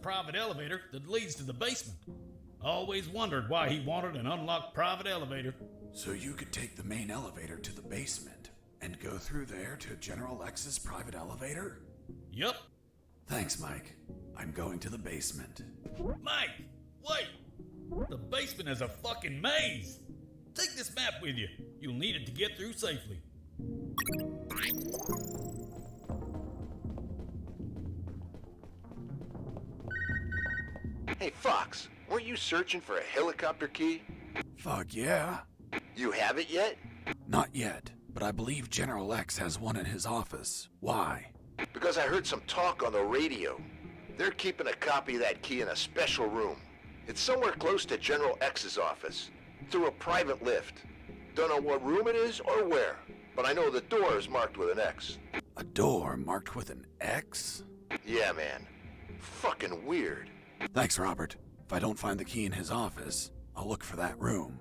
Private elevator that leads to the basement. Always wondered why he wanted an unlocked private elevator. So you could take the main elevator to the basement and go through there to General X's private elevator? Yup. Thanks, Mike. I'm going to the basement. Mike, wait! The basement is a fucking maze! Take this map with you. You'll need it to get through safely. Hey, Fox, weren't you searching for a helicopter key? Fuck yeah. You have it yet? Not yet, but I believe General X has one in his office. Why? Because I heard some talk on the radio. They're keeping a copy of that key in a special room. It's somewhere close to General X's office, through a private lift. Don't know what room it is or where, but I know the door is marked with an X. A door marked with an X? Yeah, man. Fucking weird. Thanks, Robert. If I don't find the key in his office, I'll look for that room.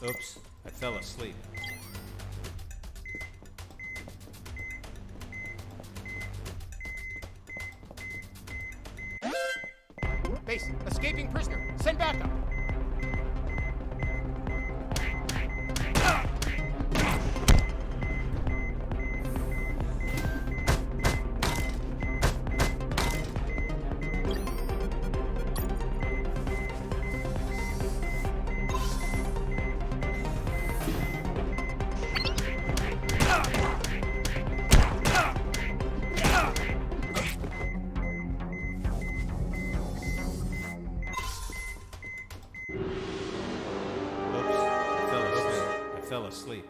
Oops, I fell asleep. Base, escaping prisoner. Send backup. I fell asleep.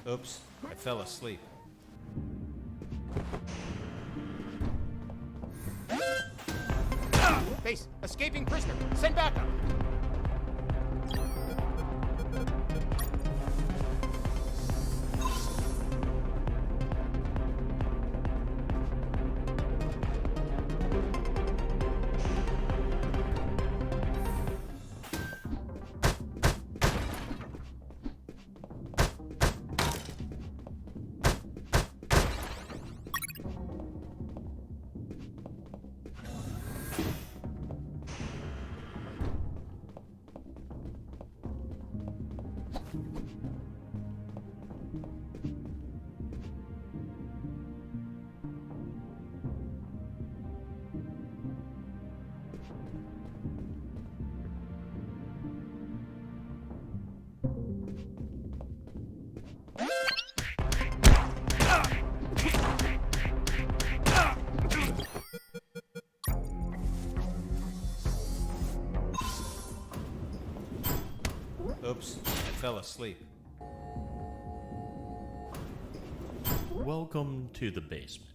Oops, I fell asleep. Base, escaping prisoner. Send backup. Oops, I fell asleep. Welcome to the basement.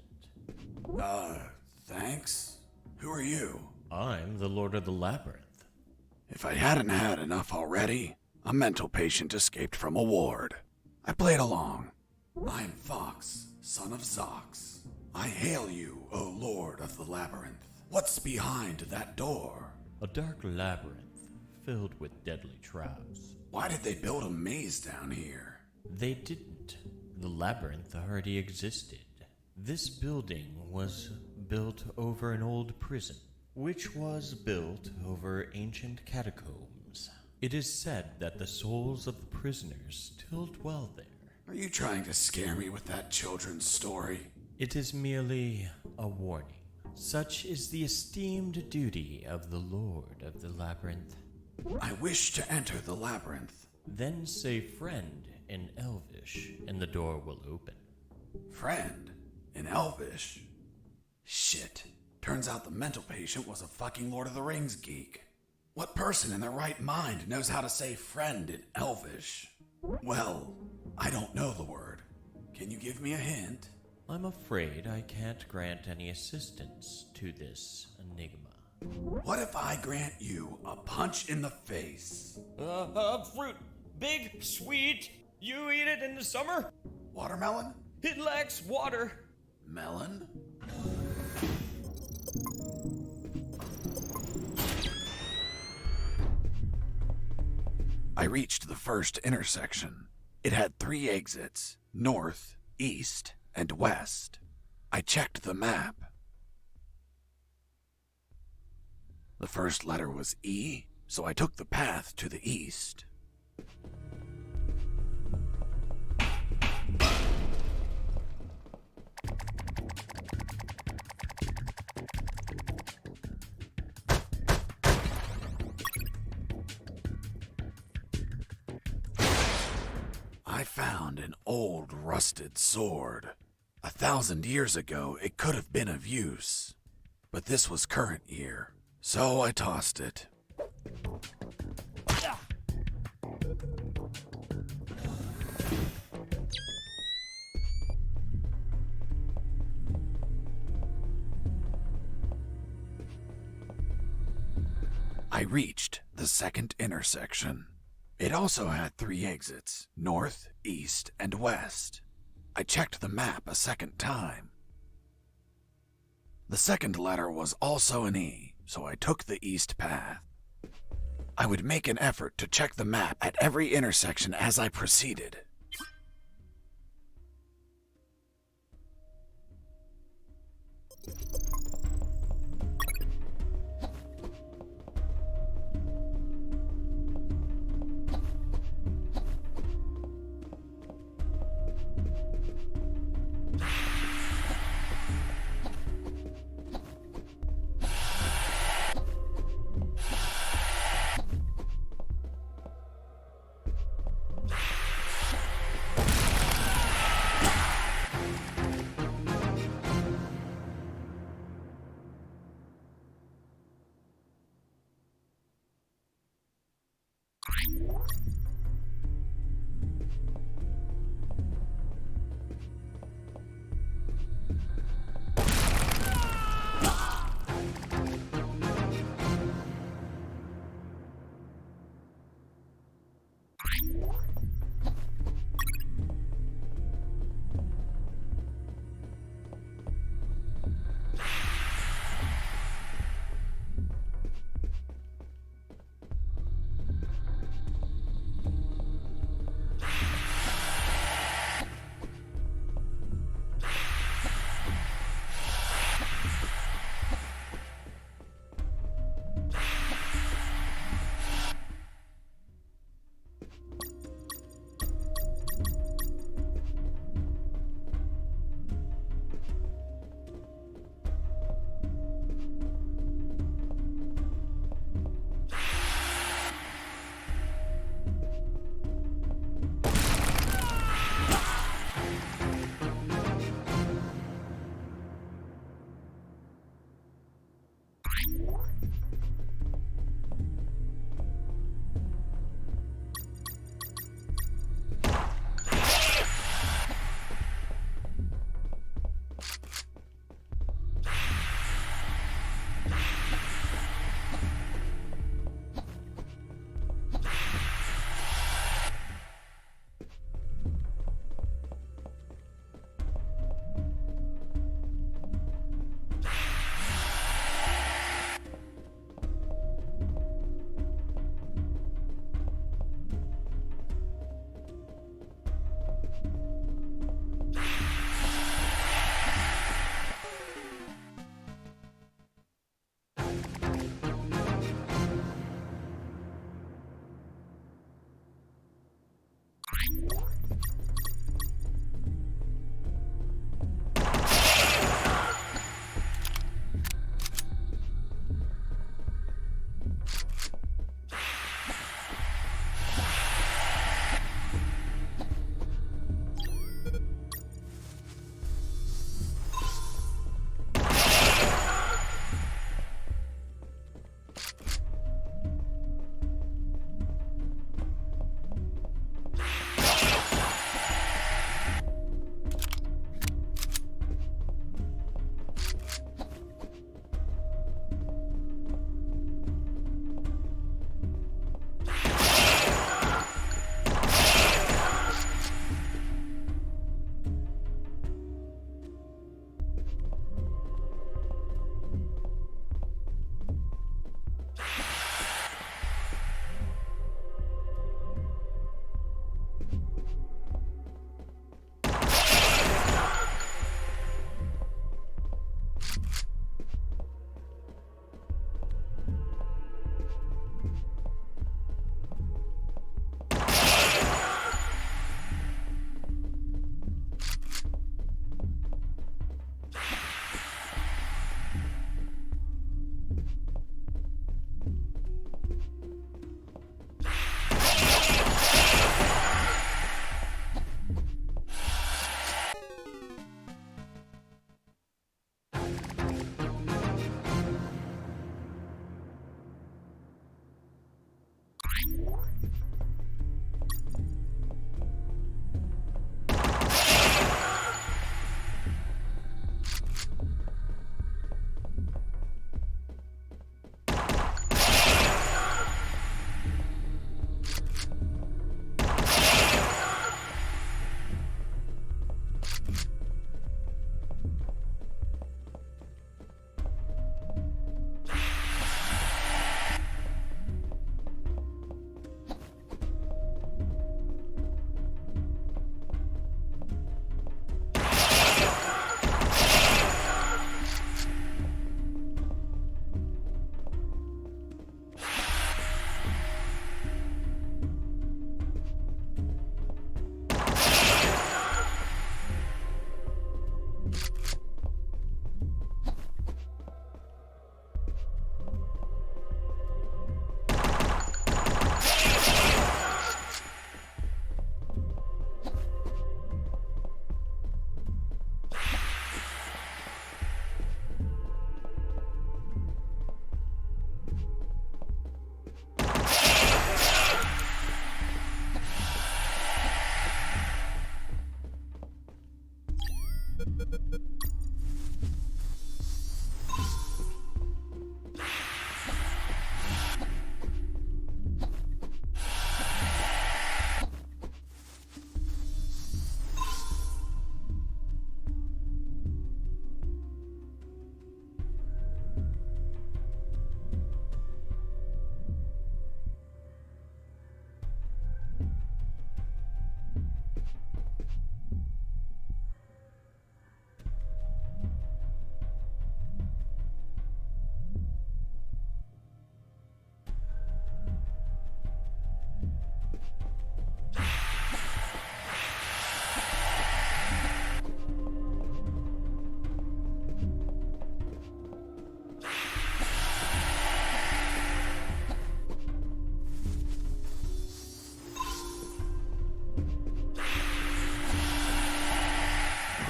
Thanks? Who are you? I'm the Lord of the Labyrinth. If I hadn't had enough already, a mental patient escaped from a ward. I played along. I'm Fox, son of Zox. I hail you, O Lord of the Labyrinth. What's behind that door? A dark labyrinth filled with deadly traps. Why did they build a maze down here? They didn't. The labyrinth already existed. This building was built over an old prison, which was built over ancient catacombs. It is said that the souls of the prisoners still dwell there. Are you trying to scare me with that children's story? It is merely a warning. Such is the esteemed duty of the Lord of the Labyrinth. I wish to enter the labyrinth. Then say friend in Elvish, and the door will open. Friend? In Elvish? Shit. Turns out the mental patient was a fucking Lord of the Rings geek. What person in their right mind knows how to say friend in Elvish? Well, I don't know the word. Can you give me a hint? I'm afraid I can't grant any assistance to this enigma. What if I grant you a punch in the face? Fruit. Big, sweet. You eat it in the summer? Watermelon? It lacks water. Melon? I reached the first intersection. It had 3 exits, north, east, and west. I checked the map. The first letter was E, so I took the path to the east. I found an old rusted sword. 1,000 years ago, it could have been of use. But this was current year, so I tossed it. I reached the second intersection. It also had 3 exits, north, east, and west. I checked the map a second time. The second letter was also an E, so I took the east path. I would make an effort to check the map at every intersection as I proceeded.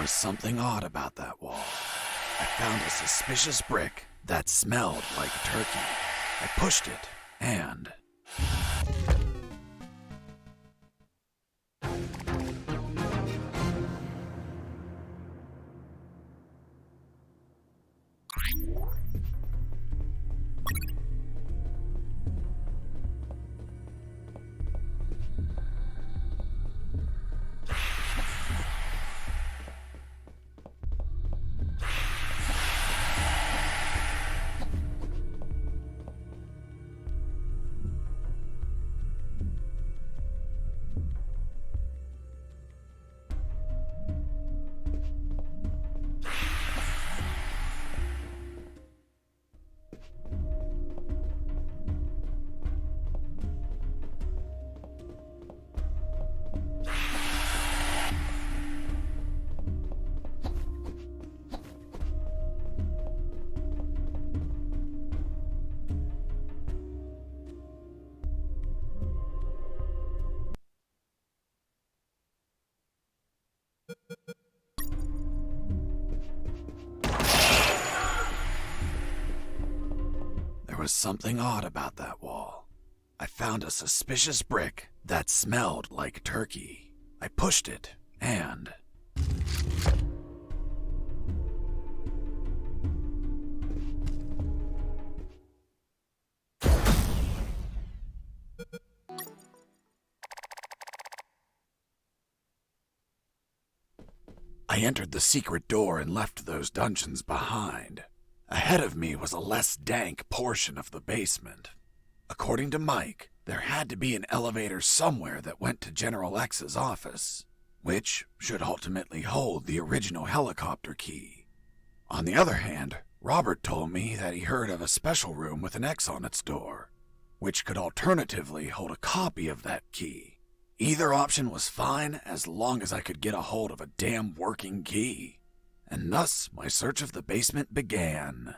was something odd about that wall. I found a suspicious brick that smelled like turkey. I pushed it, and... There was something odd about that wall. I found a suspicious brick that smelled like turkey. I pushed it, and... I entered the secret door and left those dungeons behind. Ahead of me was a less dank portion of the basement. According to Mike, there had to be an elevator somewhere that went to General X's office, which should ultimately hold the original helicopter key. On the other hand, Robert told me that he heard of a special room with an X on its door, which could alternatively hold a copy of that key. Either option was fine as long as I could get a hold of a damn working key. And thus my search of the basement began.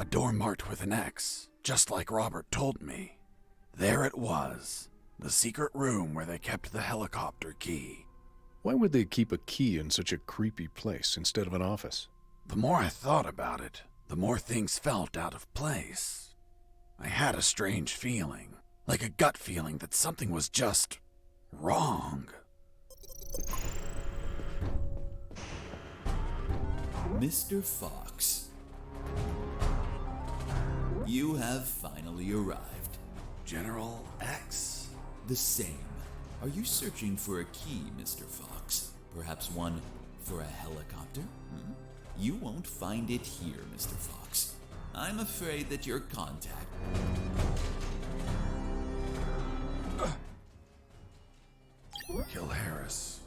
A door marked with an X, just like Robert told me. There it was, the secret room where they kept the helicopter key. Why would they keep a key in such a creepy place instead of an office? The more I thought about it, the more things felt out of place. I had a strange feeling, like a gut feeling that something was just wrong. Mr. Fox, you have finally arrived. General X? The same. Are you searching for a key, Mr. Fox? Perhaps one for a helicopter? You won't find it here, Mr. Fox. I'm afraid that your contact... Kill Harris.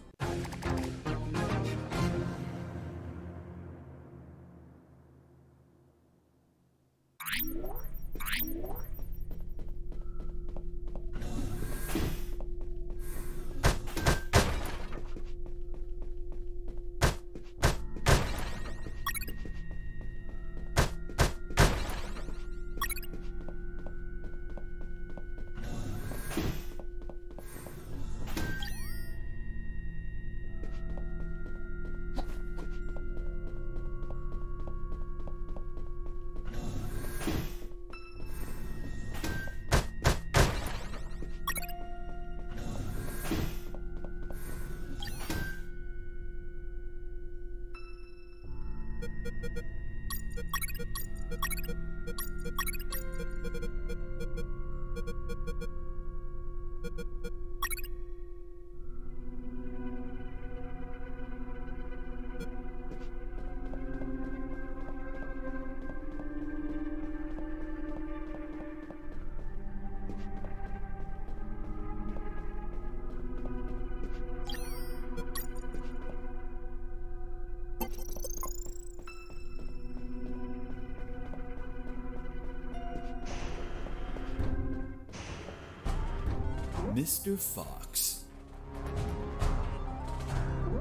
Mr. Fox,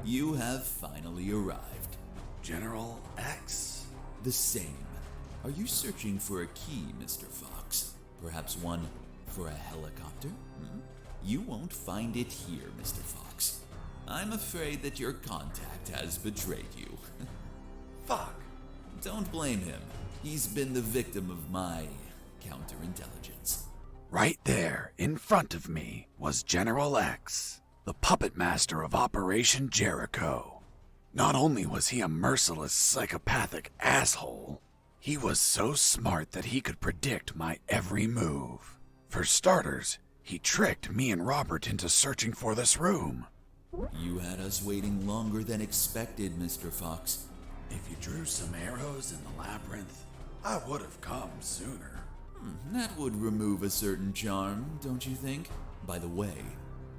you have finally arrived. General X? The same. Are you searching for a key, Mr. Fox? Perhaps one for a helicopter? You won't find it here, Mr. Fox. I'm afraid that your contact has betrayed you. Fuck. Don't blame him. He's been the victim of my counterintelligence. Right there, in front of me, was General X, the puppet master of Operation Jericho. Not only was he a merciless, psychopathic asshole, he was so smart that he could predict my every move. For starters, he tricked me and Robert into searching for this room. You had us waiting longer than expected, Mr. Fox. If you drew some arrows in the labyrinth, I would have come sooner. That would remove a certain charm, don't you think? By the way,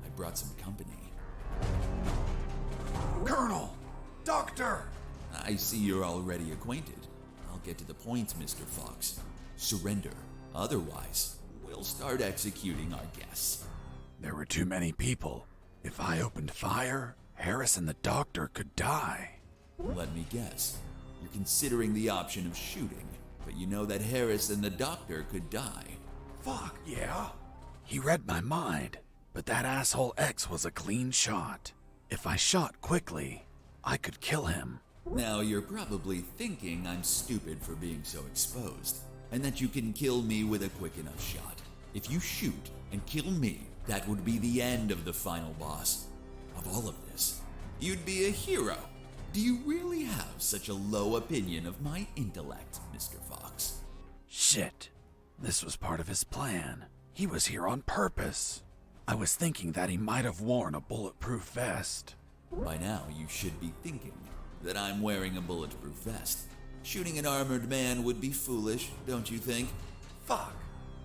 I brought some company. Colonel! Doctor! I see you're already acquainted. I'll get to the point, Mr. Fox. Surrender. Otherwise, we'll start executing our guests. There were too many people. If I opened fire, Harris and the doctor could die. Let me guess. You're considering the option of shooting, but you know that Harris and the doctor could die. Fuck, yeah. He read my mind, but that asshole X was a clean shot. If I shot quickly, I could kill him. Now you're probably thinking I'm stupid for being so exposed, and that you can kill me with a quick enough shot. If you shoot and kill me, that would be the end of the final boss. Of all of this, you'd be a hero. Do you really have such a low opinion of my intellect, Mr. Fox? Shit. This was part of his plan. He was here on purpose. I was thinking that he might have worn a bulletproof vest. By now, you should be thinking that I'm wearing a bulletproof vest. Shooting an armored man would be foolish, don't you think? Fuck.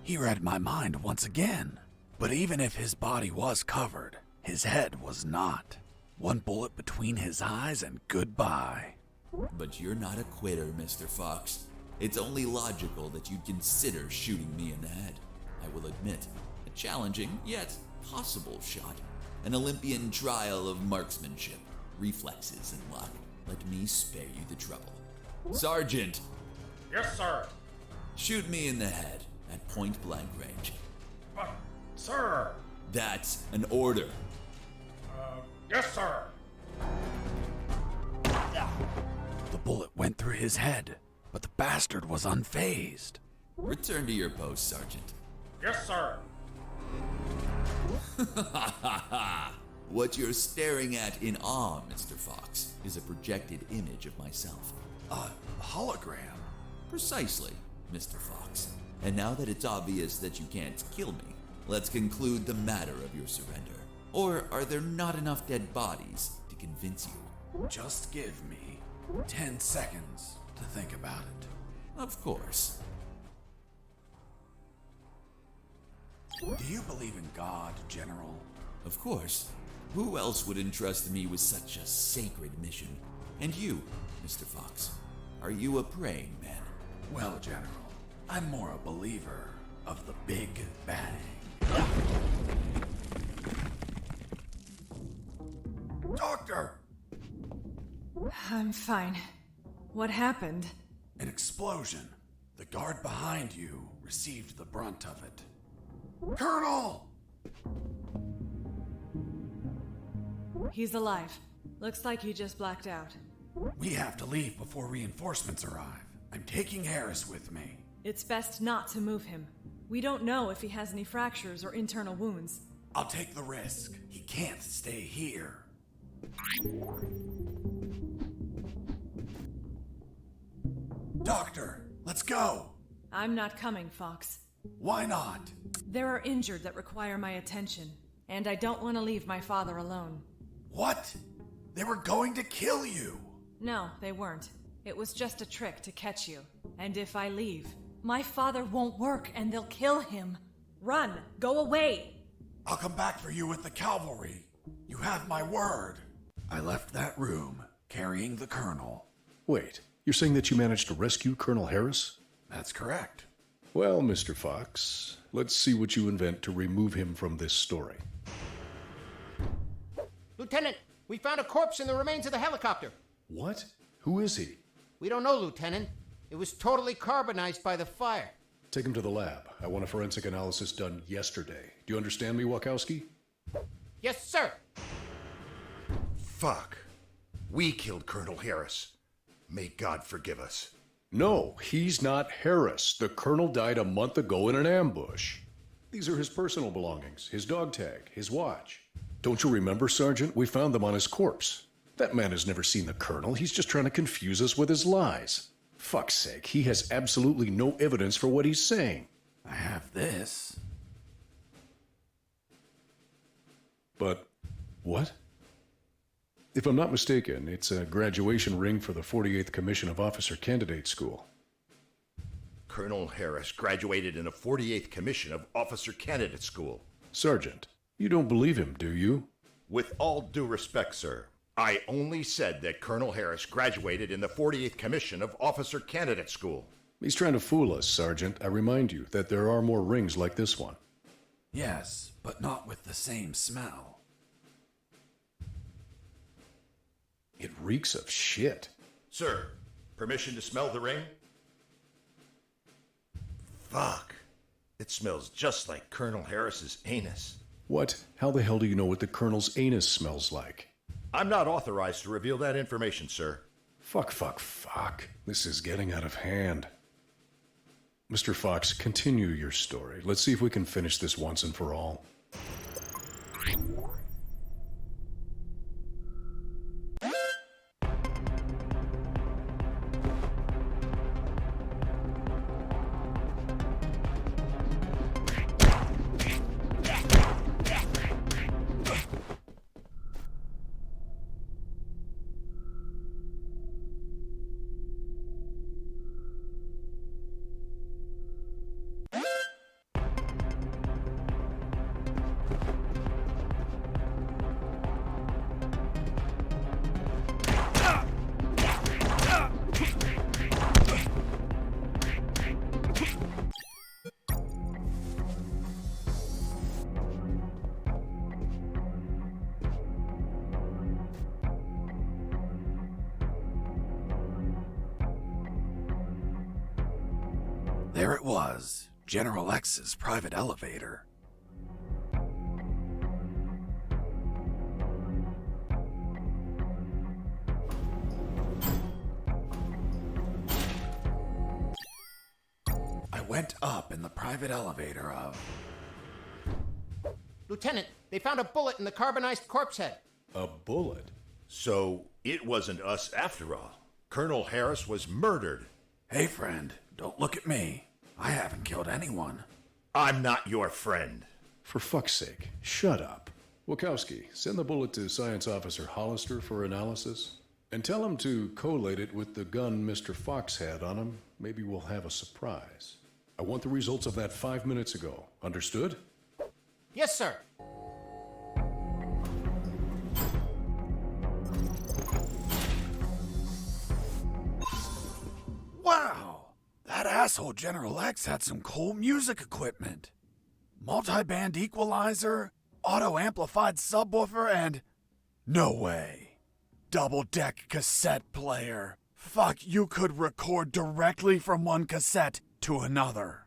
He read my mind once again. But even if his body was covered, his head was not. One bullet between his eyes and goodbye. But you're not a quitter, Mr. Fox. It's only logical that you'd consider shooting me in the head. I will admit, a challenging yet possible shot. An Olympian trial of marksmanship, reflexes, and luck. Let me spare you the trouble. Sergeant! Yes, sir. Shoot me in the head at point blank range. But, sir. That's an order. Yes, sir. The bullet went through his head, but the bastard was unfazed. Return to your post, Sergeant. Yes, sir. What you're staring at in awe, Mr. Fox, is a projected image of myself. A hologram? Precisely, Mr. Fox. And now that it's obvious that you can't kill me, let's conclude the matter of your surrender. Or are there not enough dead bodies to convince you? Just give me 10 seconds to think about it. Of course. Do you believe in God, General? Of course. Who else would entrust me with such a sacred mission? And you, Mr. Fox, are you a praying man? Well, General, I'm more a believer of the Big Bang. Doctor! I'm fine. What happened? An explosion. The guard behind you received the brunt of it. Colonel! He's alive. Looks like he just blacked out. We have to leave before reinforcements arrive. I'm taking Harris with me. It's best not to move him. We don't know if he has any fractures or internal wounds. I'll take the risk. He can't stay here. Doctor, let's go! I'm not coming, Fox. Why not? There are injured that require my attention, and I don't want to leave my father alone. What? They were going to kill you! No, they weren't. It was just a trick to catch you. And if I leave, my father won't work and they'll kill him. Run! Go away! I'll come back for you with the cavalry. You have my word. I left that room, carrying the colonel. Wait, you're saying that you managed to rescue Colonel Harris? That's correct. Well, Mr. Fox, Let's see what you invent to remove him from this story. Lieutenant, we found a corpse in the remains of the helicopter. What? Who is he? We don't know, Lieutenant. It was totally carbonized by the fire. Take him to the lab. I want a forensic analysis done yesterday. Do you understand me, Wachowski? Yes, sir. Fuck. We killed Colonel Harris. May God forgive us. No, he's not Harris. The colonel died a month ago in an ambush. These are his personal belongings, his dog tag, his watch. Don't you remember, Sergeant? We found them on his corpse. That man has never seen the colonel. He's just trying to confuse us with his lies. Fuck's sake, he has absolutely no evidence for what he's saying. I have this. But what? If I'm not mistaken, it's a graduation ring for the 48th Commission of Officer Candidate School. Colonel Harris graduated in the 48th Commission of Officer Candidate School. Sergeant, you don't believe him, do you? With all due respect, sir, I only said that Colonel Harris graduated in the 48th Commission of Officer Candidate School. He's trying to fool us, Sergeant. I remind you that there are more rings like this one. Yes, but not with the same smell. It reeks of shit. Sir, permission to smell the ring? Fuck. It smells just like Colonel Harris's anus. What? How the hell do you know what the colonel's anus smells like? I'm not authorized to reveal that information, sir. Fuck. This is getting out of hand. Mr. Fox, continue your story. Let's see if we can finish this once and for all. There it was, General X's private elevator. I went up in the private elevator of... Lieutenant, they found a bullet in the carbonized corpse head. A bullet? So it wasn't us after all. Colonel Harris was murdered. Hey, friend, don't look at me. I haven't killed anyone. I'm not your friend. For fuck's sake, shut up. Wachowski, send the bullet to Science Officer Hollister for analysis. And tell him to collate it with the gun Mr. Fox had on him. Maybe we'll have a surprise. I want the results of that 5 minutes ago. Understood? Yes, sir. Wow! That asshole General X had some cool music equipment. Multi-band equalizer, auto-amplified subwoofer, and... no way. Double-deck cassette player. Fuck, you could record directly from one cassette to another.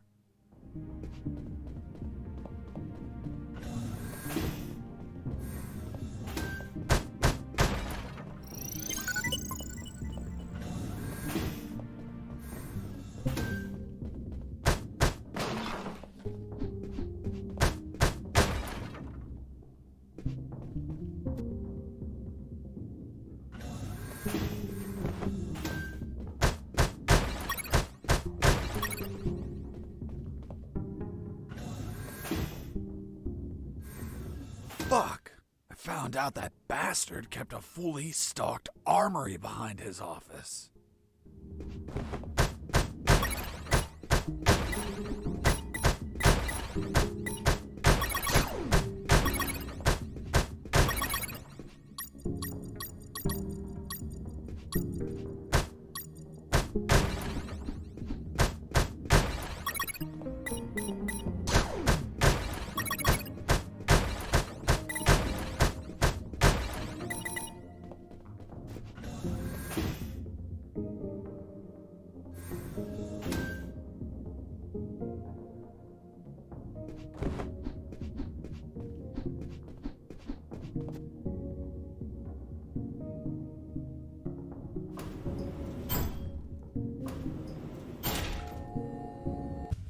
Fuck! I found out that bastard kept a fully stocked armory behind his office.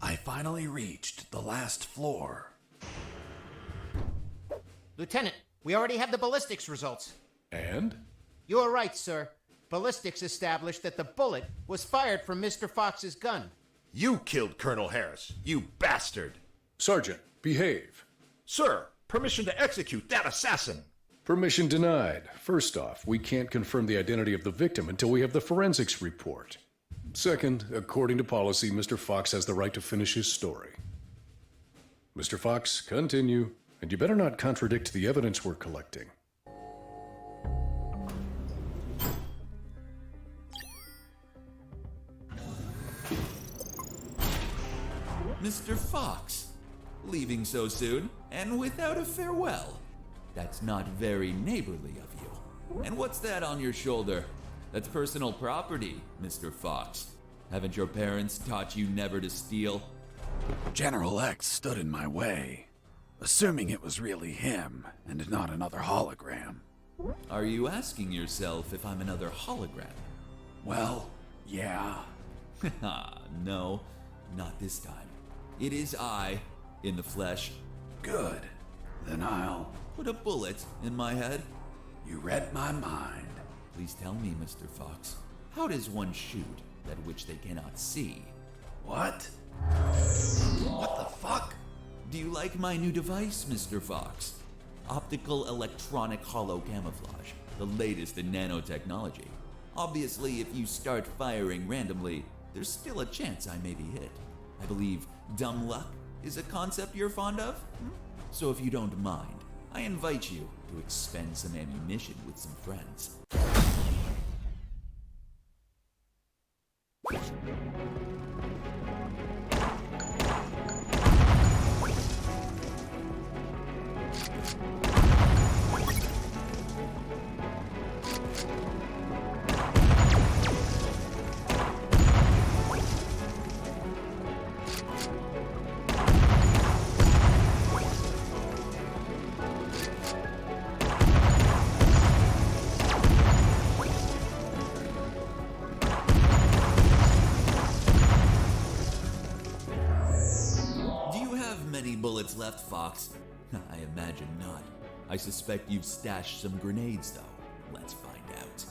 I finally reached the last floor. Lieutenant, we already have the ballistics results. And? You are right, sir. Ballistics established that the bullet was fired from Mr. Fox's gun. You killed Colonel Harris, you bastard! Sergeant, behave. Sir, permission to execute that assassin! Permission denied. First off, we can't confirm the identity of the victim until we have the forensics report. Second, according to policy, Mr. Fox has the right to finish his story. Mr. Fox, continue. And you better not contradict the evidence we're collecting. Mr. Fox, leaving so soon and without a farewell. That's not very neighborly of you. And what's that on your shoulder? That's personal property, Mr. Fox. Haven't your parents taught you never to steal? General X stood in my way, assuming it was really him and not another hologram. Are you asking yourself if I'm another hologram? Well, yeah. No, not this time. It is I, in the flesh. Good. Then I'll... Put a bullet in my head. You read my mind. Please tell me, Mr. Fox, how does one shoot that which they cannot see? What? What the fuck? Do you like my new device, Mr. Fox? Optical electronic hollow camouflage, the latest in nanotechnology. Obviously, if you start firing randomly, there's still a chance I may be hit. I believe dumb luck is a concept you're fond of? So if you don't mind, I invite you to expend some ammunition with some friends. Bullets left, Fox? I imagine not. I suspect you've stashed some grenades, though. Let's find out.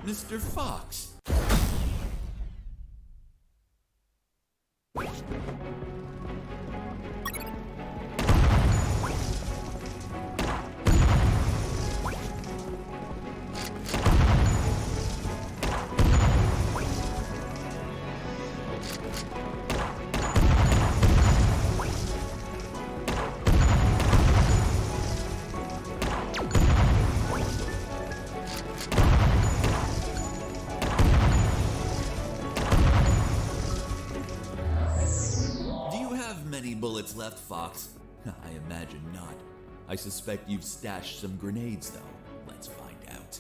Mr. Fox. Bullets left, Fox? I imagine not. I suspect you've stashed some grenades, though. Let's find out.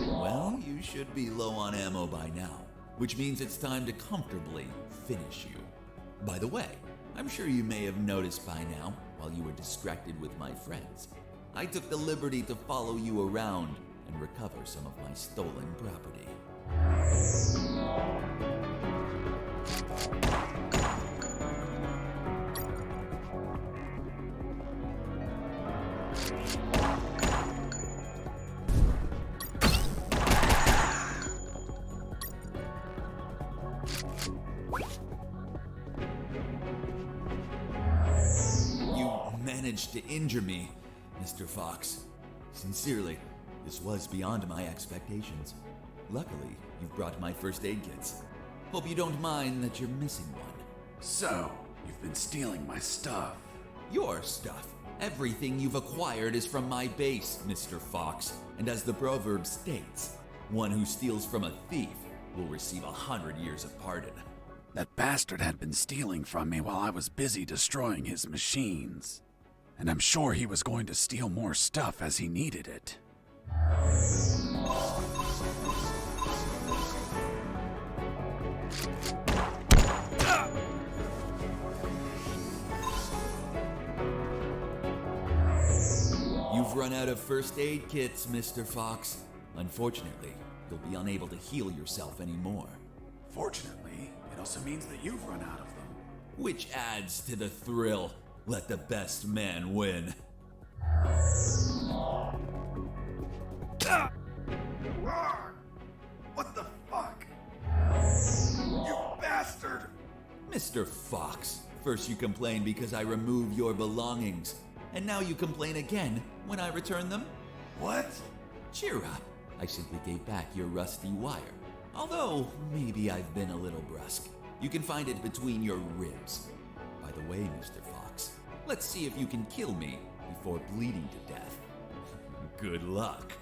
Well, you should be low on ammo by now, which means it's time to comfortably finish you. By the way, I'm sure you may have noticed by now, while you were distracted with my friends, I took the liberty to follow you around and recover some of my stolen property. Managed to injure me, Mr. Fox. Sincerely, this was beyond my expectations. Luckily, you've brought my first aid kits. Hope you don't mind that you're missing one. So, you've been stealing my stuff. Your stuff. Everything you've acquired is from my base, Mr. Fox. And as the proverb states, one who steals from a thief will receive 100 years of pardon. That bastard had been stealing from me while I was busy destroying his machines. And I'm sure he was going to steal more stuff as he needed it. You've run out of first aid kits, Mr. Fox. Unfortunately, you'll be unable to heal yourself anymore. Fortunately, it also means that you've run out of them. Which adds to the thrill. Let the best man win. What the fuck? You bastard! Mr. Fox, first you complain because I remove your belongings, and now you complain again when I return them? What? Cheer up. I simply gave back your rusty wire. Although, maybe I've been a little brusque. You can find it between your ribs. By the way, Mr. Fox, let's see if you can kill me before bleeding to death. Good luck.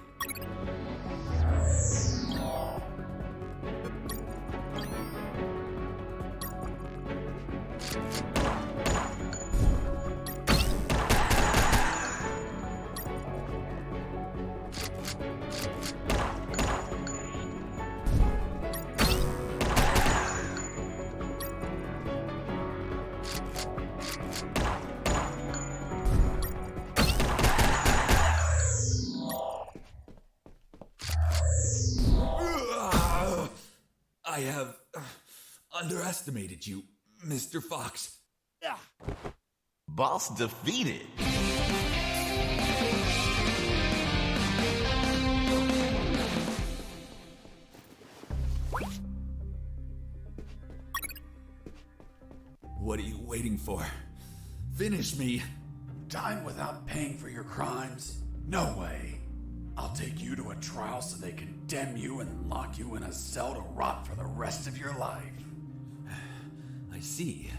I have underestimated you, Mr. Fox. Boss defeated. What are you waiting for? Finish me. Time without paying for your crimes? No way. I'll take you to a trial so they condemn you and lock you in a cell to rot for the rest of your life. I see.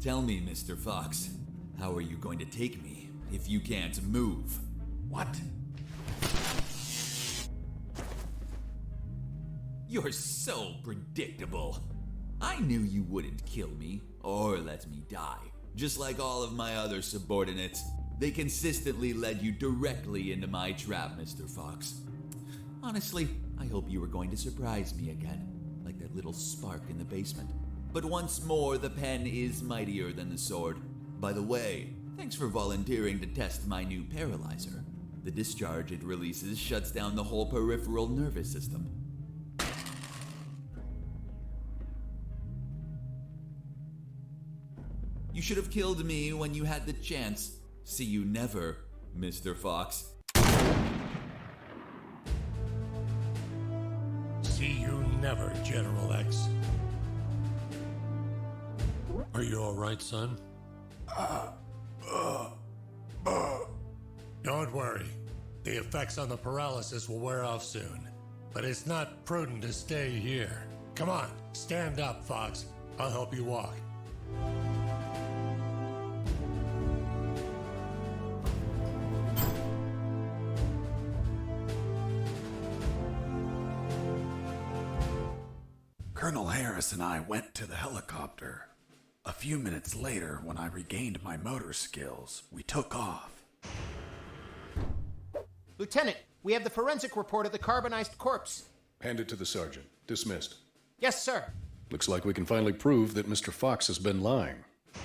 Tell me, Mr. Fox, how are you going to take me if you can't move? What? You're so predictable. I knew you wouldn't kill me or let me die, just like all of my other subordinates. They consistently led you directly into my trap, Mr. Fox. Honestly, I hope you were going to surprise me again, like that little spark in the basement. But once more, the pen is mightier than the sword. By the way, thanks for volunteering to test my new paralyzer. The discharge it releases shuts down the whole peripheral nervous system. You should have killed me when you had the chance. See you never, Mr. Fox. See you never, General X. Are you all right, son? Don't worry. The effects on the paralysis will wear off soon. but it's not prudent to stay here. Come on, stand up, Fox. I'll help you walk. Colonel Harris and I went to the helicopter. A few minutes later, when I regained my motor skills, we took off. Lieutenant, we have the forensic report of the carbonized corpse. Hand it to the sergeant. Dismissed. Yes, sir. Looks like we can finally prove that Mr. Fox has been lying.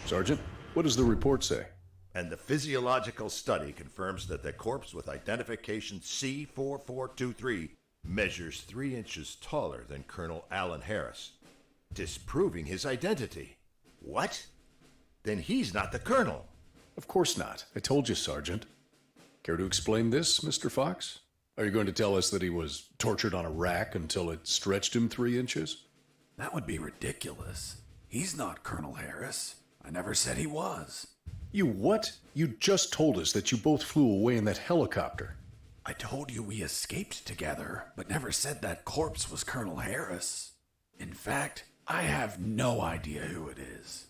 Sergeant, what does the report say? And the physiological study confirms that the corpse with identification C4423 measures 3 inches taller than Colonel Alan Harris, disproving his identity. What? Then he's not the colonel. Of course not. I told you, Sergeant. Care to explain this, Mr. Fox? Are you going to tell us that he was tortured on a rack until it stretched him 3 inches? That would be ridiculous. He's not Colonel Harris. I never said he was. You what? You just told us that you both flew away in that helicopter. I told you we escaped together, but never said that corpse was Colonel Harris. In fact, I have no idea who it is.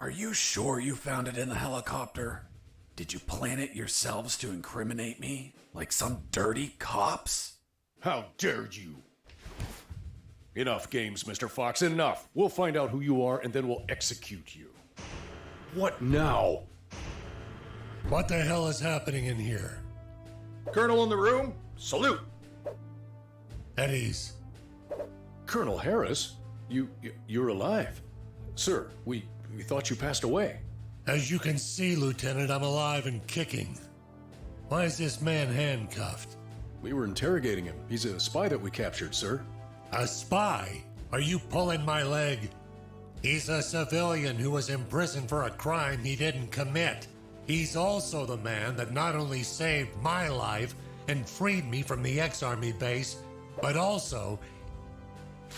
Are you sure you found it in the helicopter? Did you plan it yourselves to incriminate me, like some dirty cops? How dare you! Enough games, Mr. Fox, enough! We'll find out who you are, and then we'll execute you. What now? What the hell is happening in here? Colonel in the room, salute! At ease. Colonel Harris? You're alive. Sir, we thought you passed away. As you can see, Lieutenant, I'm alive and kicking. Why is this man handcuffed? We were interrogating him. He's a spy that we captured, sir. A spy? Are you pulling my leg? He's a civilian who was imprisoned for a crime he didn't commit. He's also the man that not only saved my life and freed me from the ex-Army base, but also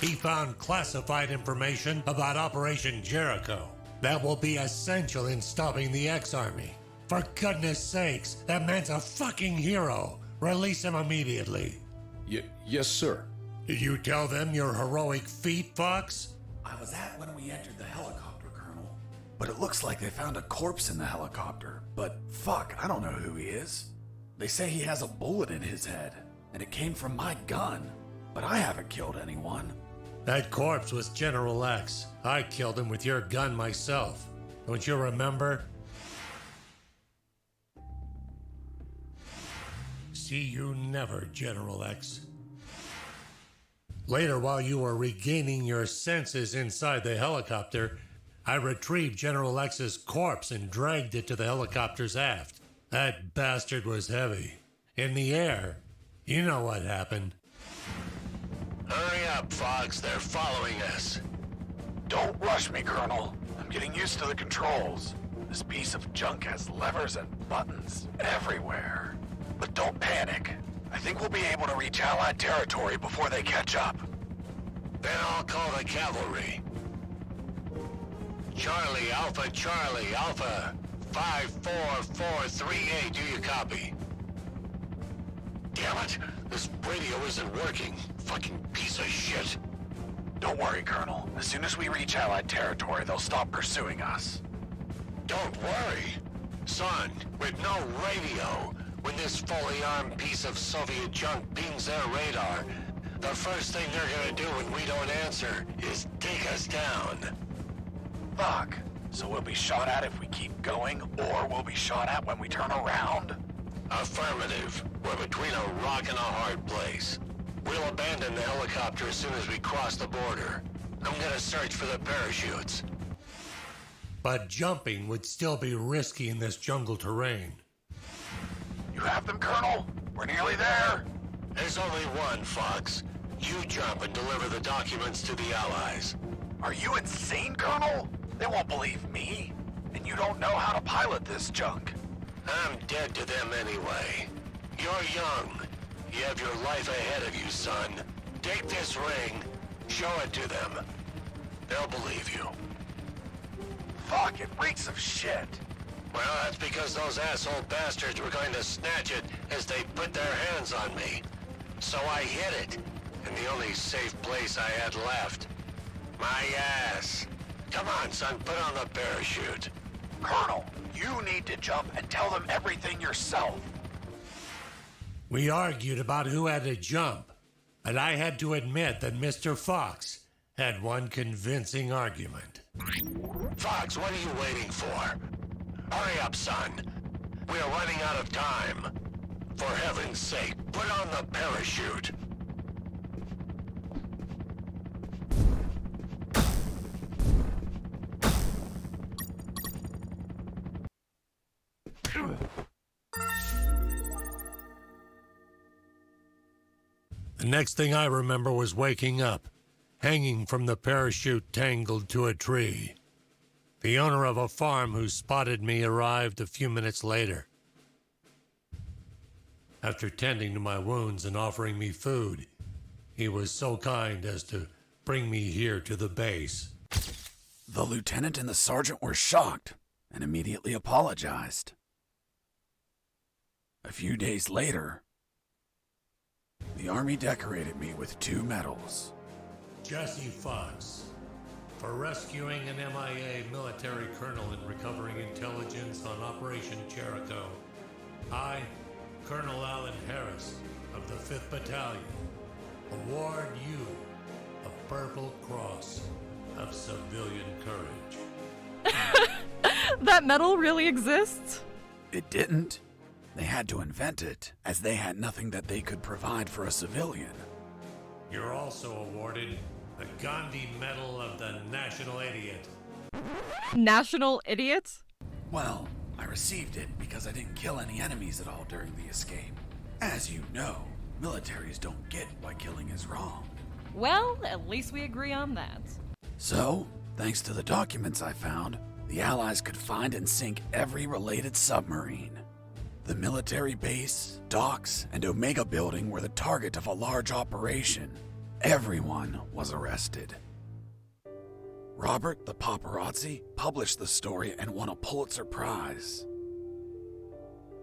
he found classified information about Operation Jericho that will be essential in stopping the ex-Army. For goodness sakes, that man's a fucking hero. Release him immediately. Yes, sir. Did you tell them your heroic feat, Fox? I was at when we entered the helicopter, Colonel. But it looks like they found a corpse in the helicopter. But fuck, I don't know who he is. They say he has a bullet in his head, and it came from my gun. But I haven't killed anyone. That corpse was General X. I killed him with your gun myself. Don't you remember? See you never, General X. Later, while you were regaining your senses inside the helicopter, I retrieved General X's corpse and dragged it to the helicopter's aft. That bastard was heavy. In the air, you know what happened. Hurry up, Fox. They're following us. Don't rush me, Colonel. I'm getting used to the controls. This piece of junk has levers and buttons everywhere. But don't panic. I think we'll be able to reach Allied territory before they catch up. Then I'll call the cavalry. Charlie, Alpha, 54438, do you copy? Damn it, this radio isn't working. Fucking piece of shit. Don't worry, Colonel. As soon as we reach Allied territory, they'll stop pursuing us. Don't worry. Son, with no radio, when this fully armed piece of Soviet junk pings their radar, the first thing they're gonna do when we don't answer is take us down. Fuck. So we'll be shot at if we keep going, or we'll be shot at when we turn around? Affirmative. We're between a rock and a hard place. We'll abandon the helicopter as soon as we cross the border. I'm gonna search for the parachutes. But jumping would still be risky in this jungle terrain. You have them, Colonel? We're nearly there. There's only one, Fox. You jump and deliver the documents to the Allies. Are you insane, Colonel? They won't believe me. And you don't know how to pilot this junk. I'm dead to them anyway. You're young. You have your life ahead of you, son. Take this ring, show it to them. They'll believe you. Fuck, it reeks of shit. Well, that's because those asshole bastards were going to snatch it as they put their hands on me. So I hid it. and the only safe place I had left. My ass. Come on, son, put on the parachute. Colonel, you need to jump and tell them everything yourself. We argued about who had to jump, but I had to admit that Mr. Fox had one convincing argument. Fox, what are you waiting for? Hurry up, son. We are running out of time. For heaven's sake, put on the parachute. The next thing I remember was waking up, hanging from the parachute tangled to a tree. The owner of a farm who spotted me arrived a few minutes later. After tending to my wounds and offering me food, he was so kind as to bring me here to the base. The lieutenant and the sergeant were shocked and immediately apologized. A few days later, the Army decorated me with 2 medals. Jesse Fox, for rescuing an MIA military colonel and recovering intelligence on Operation Jericho. I, Colonel Alan Harris of the 5th Battalion, award you a Purple Cross of Civilian Courage. That medal really exists? It didn't. They had to invent it, as they had nothing that they could provide for a civilian. You're also awarded the Gandhi Medal of the National Idiot. National Idiot? Well, I received it because I didn't kill any enemies at all during the escape. As you know, militaries don't get why killing is wrong. Well, at least we agree on that. So, thanks to the documents I found, the Allies could find and sink every related submarine. The military base, docks, and Omega building were the target of a large operation. Everyone was arrested. Robert the paparazzi published the story and won a Pulitzer Prize.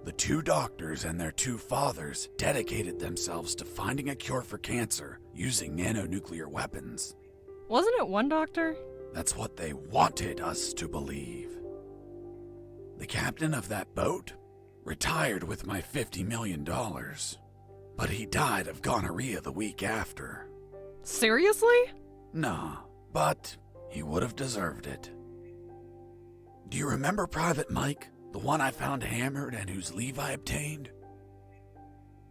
The 2 doctors and their 2 fathers dedicated themselves to finding a cure for cancer using nanonuclear weapons. Wasn't it one doctor? That's what they wanted us to believe. The captain of that boat retired with my $50 million, but he died of gonorrhea the week after. Seriously? Nah, but he would have deserved it. Do you remember Private Mike, the one I found hammered and whose leave I obtained?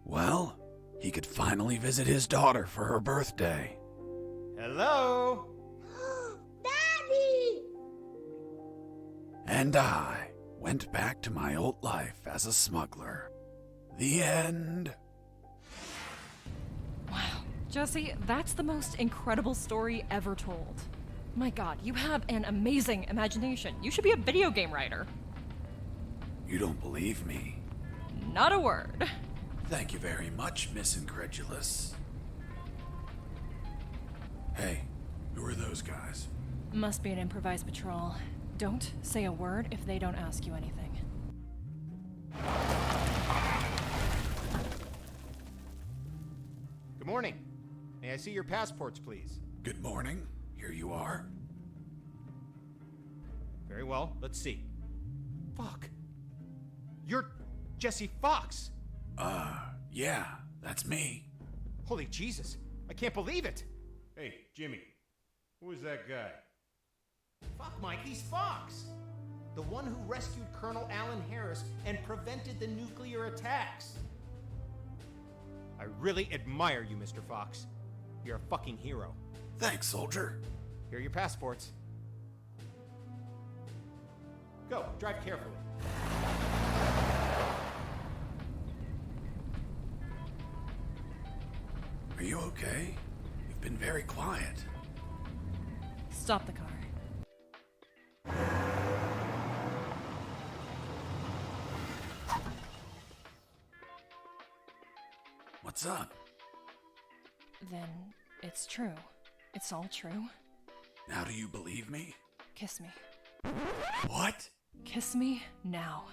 Well, he could finally visit his daughter for her birthday. Hello? Daddy! And I went back to my old life as a smuggler. The end. Wow. Jesse, that's the most incredible story ever told. My God, you have an amazing imagination. You should be a video game writer. You don't believe me? Not a word. Thank you very much, Miss Incredulous. Hey, who are those guys? Must be an improvised patrol. Don't say a word if they don't ask you anything. Good morning. May I see your passports, please? Good morning. Here you are. Very well. Let's see. Fuck. You're Jesse Fox. Yeah, that's me. Holy Jesus. I can't believe it. Hey, Jimmy. Who is that guy? Fuck, Mike, he's Fox. The one who rescued Colonel Alan Harris and prevented the nuclear attacks. I really admire you, Mr. Fox. You're a fucking hero. Thanks, soldier. Here are your passports. Go, drive carefully. Are you okay? You've been very quiet. Stop the car. What's up? Then it's true. It's all true. Now do you believe me? Kiss me. What? Kiss me now.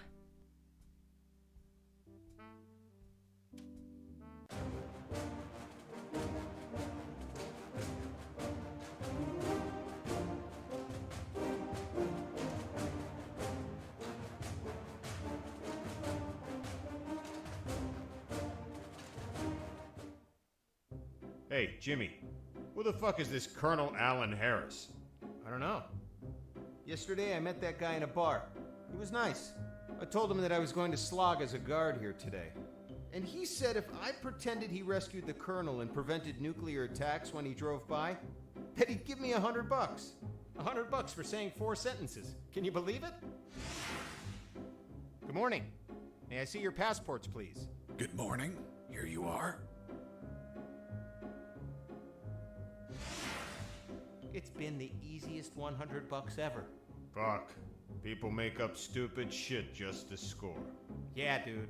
Hey, Jimmy. Who the fuck is this Colonel Alan Harris? I don't know. Yesterday I met that guy in a bar. He was nice. I told him that I was going to slog as a guard here today. And he said if I pretended he rescued the colonel and prevented nuclear attacks when he drove by, that he'd give me $100. $100 for saying 4 sentences. Can you believe it? Good morning. May I see your passports, please? Good morning. Here you are. It's been the easiest $100 ever. Fuck. People make up stupid shit just to score. Yeah, dude.